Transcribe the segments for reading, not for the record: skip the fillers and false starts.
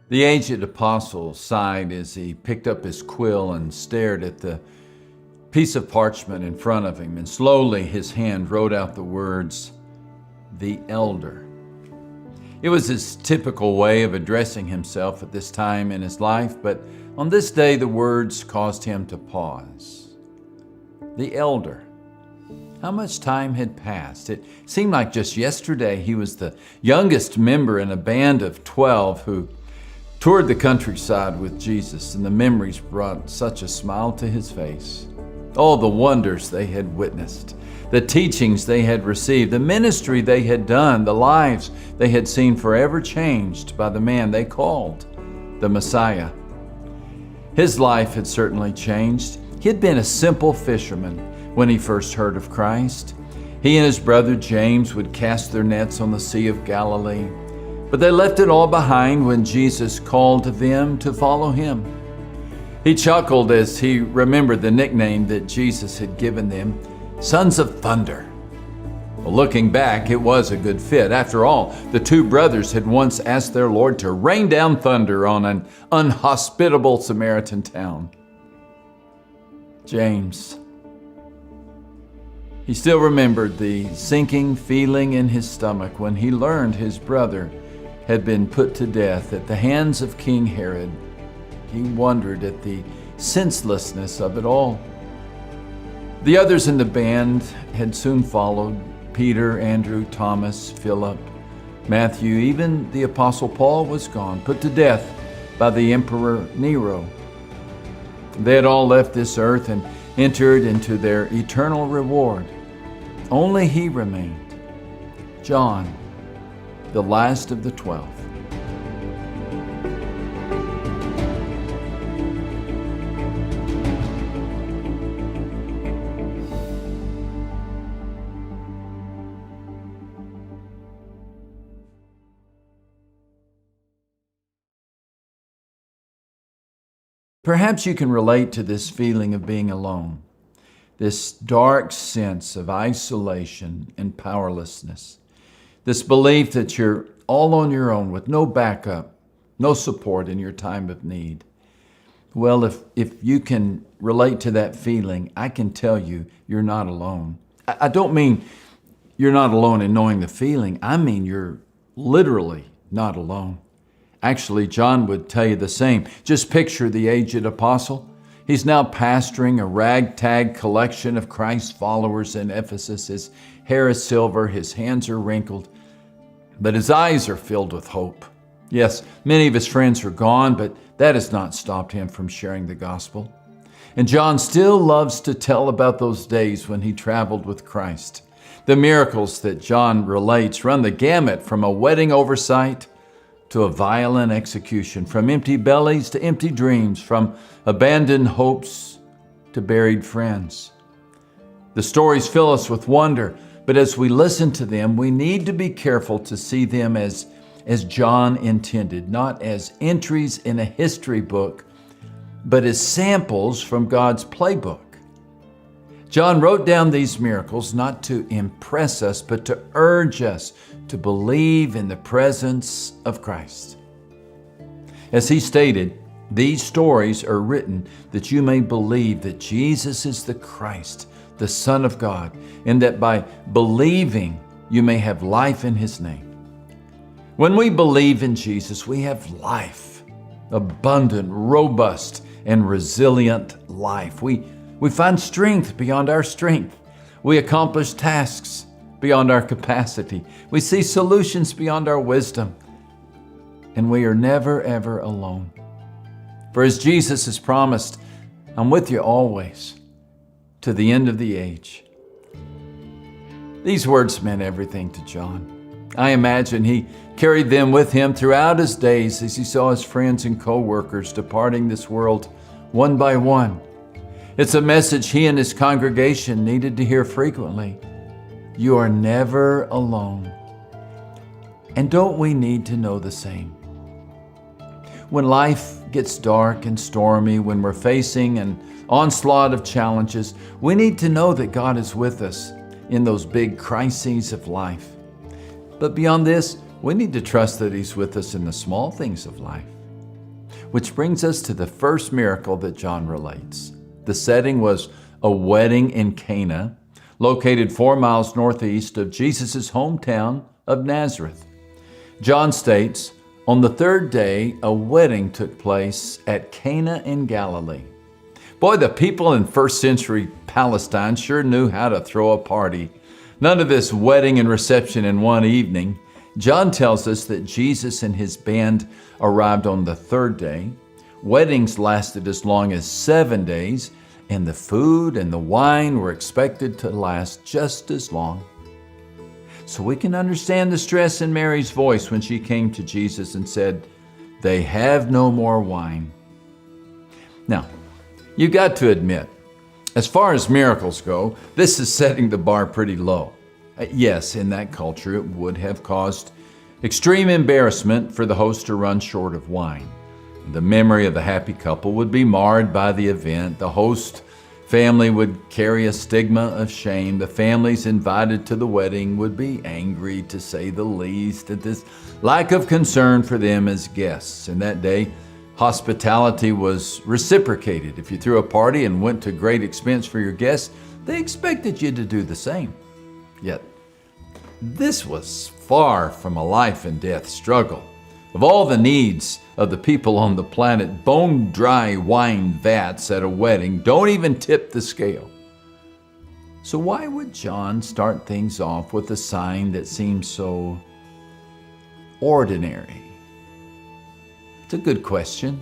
The aged apostle sighed as he picked up his quill and stared at the piece of parchment in front of him, and slowly his hand wrote out the words, "The elder." It was his typical way of addressing himself at this time in his life, but on this day the words caused him to pause. The elder. How much time had passed? It seemed like just yesterday he was the youngest member in a band of 12 who toured the countryside with Jesus, and the memories brought such a smile to his face. All the wonders they had witnessed, the teachings they had received, the ministry they had done, the lives they had seen forever changed by the man they called the Messiah. His life had certainly changed. He had been a simple fisherman when he first heard of Christ. He and his brother James would cast their nets on the Sea of Galilee, but they left it all behind when Jesus called them to follow him. He chuckled as he remembered the nickname that Jesus had given them, Sons of Thunder. Well, looking back, it was a good fit. After all, the two brothers had once asked their Lord to rain down thunder on an unhospitable Samaritan town. James. He still remembered the sinking feeling in his stomach when he learned his brother had been put to death at the hands of King Herod. He wondered at the senselessness of it all. The others in the band had soon followed: Peter, Andrew, Thomas, Philip, Matthew. Even the Apostle Paul was gone, put to death by the Emperor Nero. They had all left this earth and entered into their eternal reward. Only he remained, John, the last of the 12. Perhaps you can relate to this feeling of being alone, this dark sense of isolation and powerlessness, this belief that you're all on your own with no backup, no support in your time of need. Well, if you can relate to that feeling, I can tell you you're not alone. I don't mean you're not alone in knowing the feeling. I mean you're literally not alone. Actually, John would tell you the same. Just picture the aged apostle. He's now pastoring a ragtag collection of Christ's followers in Ephesus. His hair is silver, his hands are wrinkled, but his eyes are filled with hope. Yes, many of his friends are gone, but that has not stopped him from sharing the gospel. And John still loves to tell about those days when he traveled with Christ. The miracles that John relates run the gamut from a wedding oversight to a violent execution, from empty bellies to empty dreams, from abandoned hopes to buried friends. The stories fill us with wonder, but as we listen to them, we need to be careful to see them as John intended, not as entries in a history book, but as samples from God's playbook. John wrote down these miracles not to impress us, but to urge us to believe in the presence of Christ. As he stated, these stories are written that you may believe that Jesus is the Christ, the Son of God, and that by believing you may have life in his name. When we believe in Jesus, we have life, abundant, robust, and resilient life. We find strength beyond our strength. We accomplish tasks beyond our capacity. We see solutions beyond our wisdom. And we are never, ever alone. For as Jesus has promised, I'm with you always, to the end of the age. These words meant everything to John. I imagine he carried them with him throughout his days as he saw his friends and co-workers departing this world one by one. It's a message he and his congregation needed to hear frequently. You are never alone. And don't we need to know the same? When life gets dark and stormy, when we're facing an onslaught of challenges, we need to know that God is with us in those big crises of life. But beyond this, we need to trust that he's with us in the small things of life. Which brings us to the first miracle that John relates. The setting was a wedding in Cana, located 4 miles northeast of Jesus' hometown of Nazareth. John states, on the third day, a wedding took place at Cana in Galilee. Boy, the people in first century Palestine sure knew how to throw a party. None of this wedding and reception in one evening. John tells us that Jesus and his band arrived on the third day. Weddings lasted as long as 7 days, and the food and the wine were expected to last just as long. So we can understand the stress in Mary's voice when she came to Jesus and said, "They have no more wine." Now, you got to admit, as far as miracles go, this is setting the bar pretty low. Yes, in that culture, it would have caused extreme embarrassment for the host to run short of wine. The memory of the happy couple would be marred by the event. The host family would carry a stigma of shame. The families invited to the wedding would be angry, to say the least, at this lack of concern for them as guests. And that day, hospitality was reciprocated. If you threw a party and went to great expense for your guests, they expected you to do the same. Yet, this was far from a life and death struggle. Of all the needs of the people on the planet, bone-dry wine vats at a wedding don't even tip the scale. So why would John start things off with a sign that seems so ordinary? It's a good question.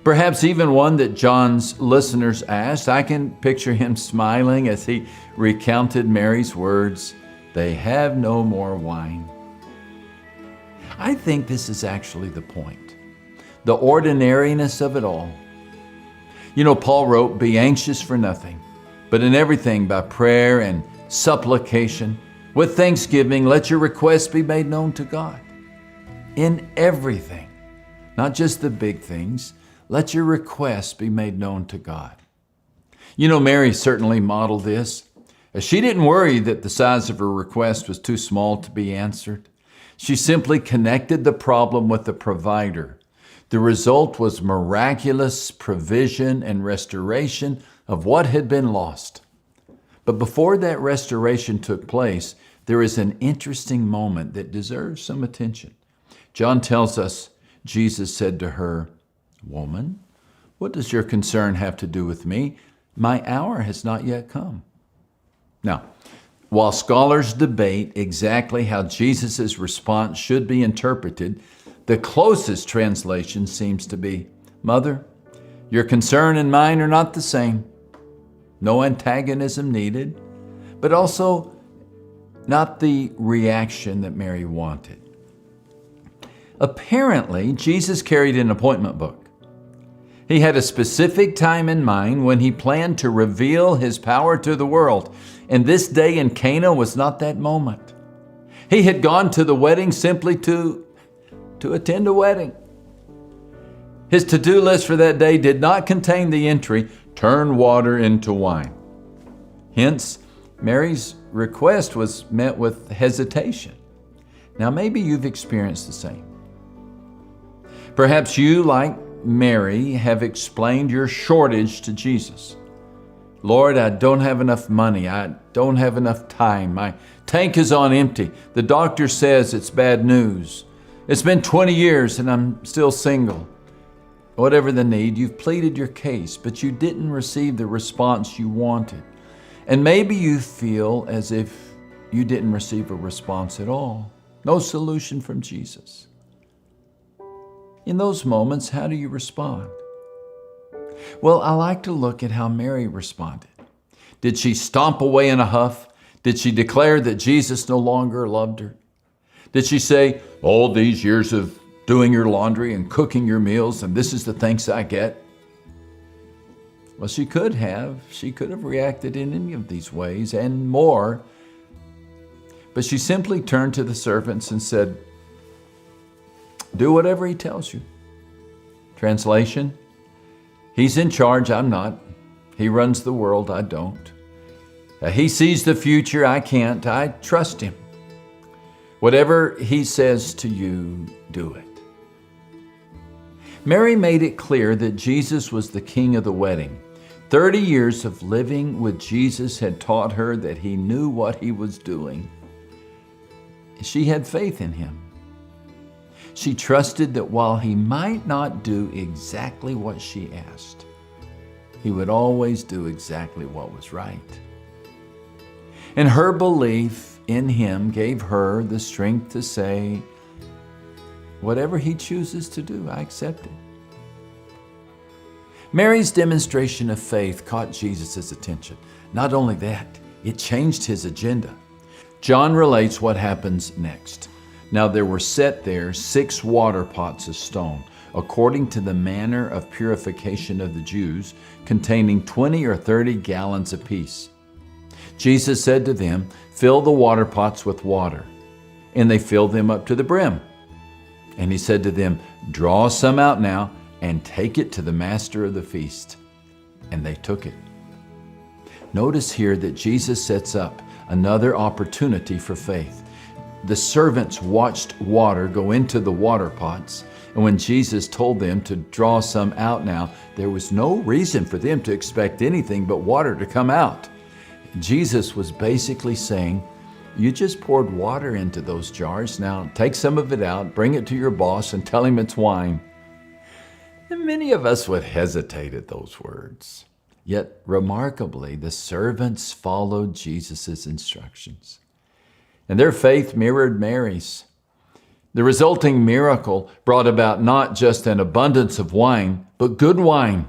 Perhaps even one that John's listeners asked. I can picture him smiling as he recounted Mary's words, "They have no more wine." I think this is actually the point, the ordinariness of it all. You know, Paul wrote, "Be anxious for nothing, but in everything by prayer and supplication, with thanksgiving, let your requests be made known to God." In everything, not just the big things, let your requests be made known to God. You know, Mary certainly modeled this. She didn't worry that the size of her request was too small to be answered. She simply connected the problem with the provider. The result was miraculous provision and restoration of what had been lost. But before that restoration took place, there is an interesting moment that deserves some attention. John tells us Jesus said to her, "Woman, what does your concern have to do with me? My hour has not yet come." Now, while scholars debate exactly how Jesus' response should be interpreted, the closest translation seems to be, "Mother, your concern and mine are not the same." No antagonism needed, but also not the reaction that Mary wanted. Apparently, Jesus carried an appointment book. He had a specific time in mind when he planned to reveal his power to the world. And this day in Cana was not that moment. He had gone to the wedding simply to attend a wedding. His to-do list for that day did not contain the entry, "Turn water into wine." Hence, Mary's request was met with hesitation. Now, maybe you've experienced the same. Perhaps you, like Mary, have explained your shortage to Jesus. "Lord, I don't have enough money. I don't have enough time. My tank is on empty. The doctor says it's bad news. It's been 20 years and I'm still single." Whatever the need, you've pleaded your case, but you didn't receive the response you wanted. And maybe you feel as if you didn't receive a response at all. No solution from Jesus. In those moments, how do you respond? Well, I like to look at how Mary responded. Did she stomp away in a huff? Did she declare that Jesus no longer loved her? Did she say, "All these years of doing your laundry and cooking your meals, and this is the thanks I get"? Well, she could have. She could have reacted in any of these ways and more. But she simply turned to the servants and said, "Do whatever he tells you." Translation, he's in charge, I'm not. He runs the world, I don't. He sees the future, I can't. I trust him. Whatever he says to you, do it. Mary made it clear that Jesus was the king of the wedding. 30 years of living with Jesus had taught her that he knew what he was doing. She had faith in him. She trusted that while he might not do exactly what she asked, he would always do exactly what was right. And her belief in him gave her the strength to say, whatever he chooses to do, I accept it. Mary's demonstration of faith caught Jesus' attention. Not only that, it changed his agenda. John relates what happens next. Now there were set there 6 water pots of stone, according to the manner of purification of the Jews, containing 20 or 30 gallons apiece. Jesus said to them, "Fill the water pots with water." And they filled them up to the brim. And he said to them, "Draw some out now and take it to the master of the feast." And they took it. Notice here that Jesus sets up another opportunity for faith. The servants watched water go into the water pots, and when Jesus told them to draw some out now, there was no reason for them to expect anything but water to come out. Jesus was basically saying, you just poured water into those jars. Now take some of it out, bring it to your boss, and tell him it's wine. And many of us would hesitate at those words. Yet, remarkably, the servants followed Jesus' instructions. And their faith mirrored Mary's. The resulting miracle brought about not just an abundance of wine, but good wine.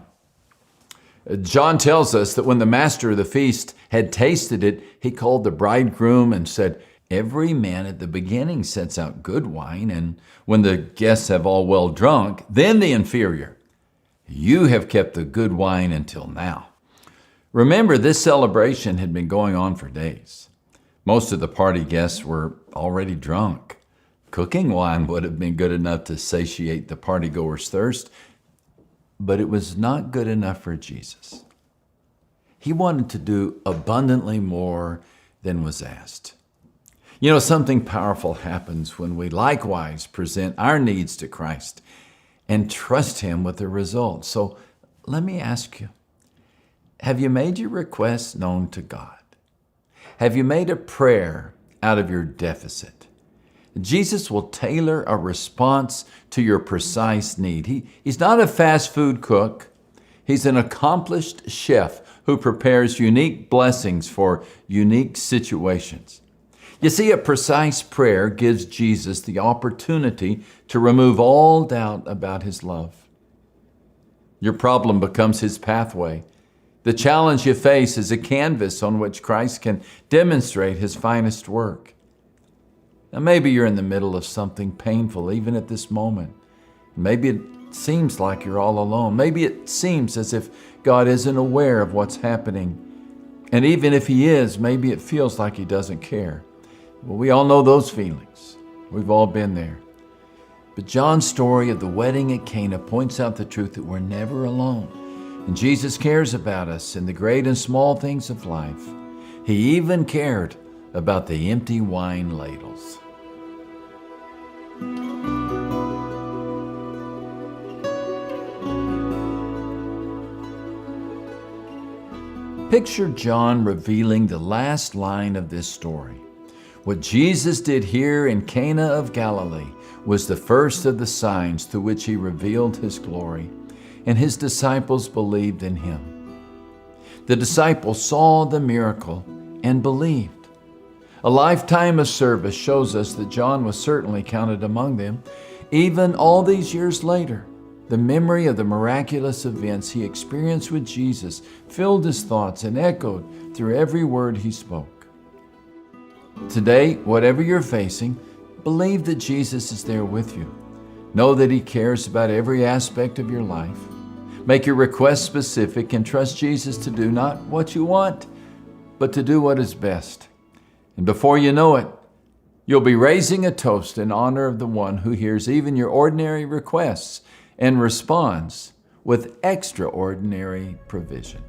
John tells us that when the master of the feast had tasted it, he called the bridegroom and said, "Every man at the beginning sets out good wine, and when the guests have all well drunk, then the inferior. You have kept the good wine until now." Remember, this celebration had been going on for days. Most of the party guests were already drunk. Cooking wine would have been good enough to satiate the partygoers' thirst, but it was not good enough for Jesus. He wanted to do abundantly more than was asked. You know, something powerful happens when we likewise present our needs to Christ and trust him with the results. So let me ask you, have you made your requests known to God? Have you made a prayer out of your deficit? Jesus will tailor a response to your precise need. He's not a fast food cook. He's an accomplished chef who prepares unique blessings for unique situations. You see, a precise prayer gives Jesus the opportunity to remove all doubt about his love. Your problem becomes his pathway. The challenge you face is a canvas on which Christ can demonstrate his finest work. Now, maybe you're in the middle of something painful, even at this moment. Maybe it seems like you're all alone. Maybe it seems as if God isn't aware of what's happening. And even if he is, maybe it feels like he doesn't care. Well, we all know those feelings. We've all been there. But John's story of the wedding at Cana points out the truth that we're never alone. And Jesus cares about us in the great and small things of life. He even cared about the empty wine ladles. Picture John revealing the last line of this story. What Jesus did here in Cana of Galilee was the first of the signs through which he revealed his glory, and his disciples believed in him. The disciples saw the miracle and believed. A lifetime of service shows us that John was certainly counted among them. Even all these years later, the memory of the miraculous events he experienced with Jesus filled his thoughts and echoed through every word he spoke. Today, whatever you're facing, believe that Jesus is there with you. Know that he cares about every aspect of your life. Make your requests specific and trust Jesus to do not what you want, but to do what is best. And before you know it, you'll be raising a toast in honor of the one who hears even your ordinary requests and responds with extraordinary provision.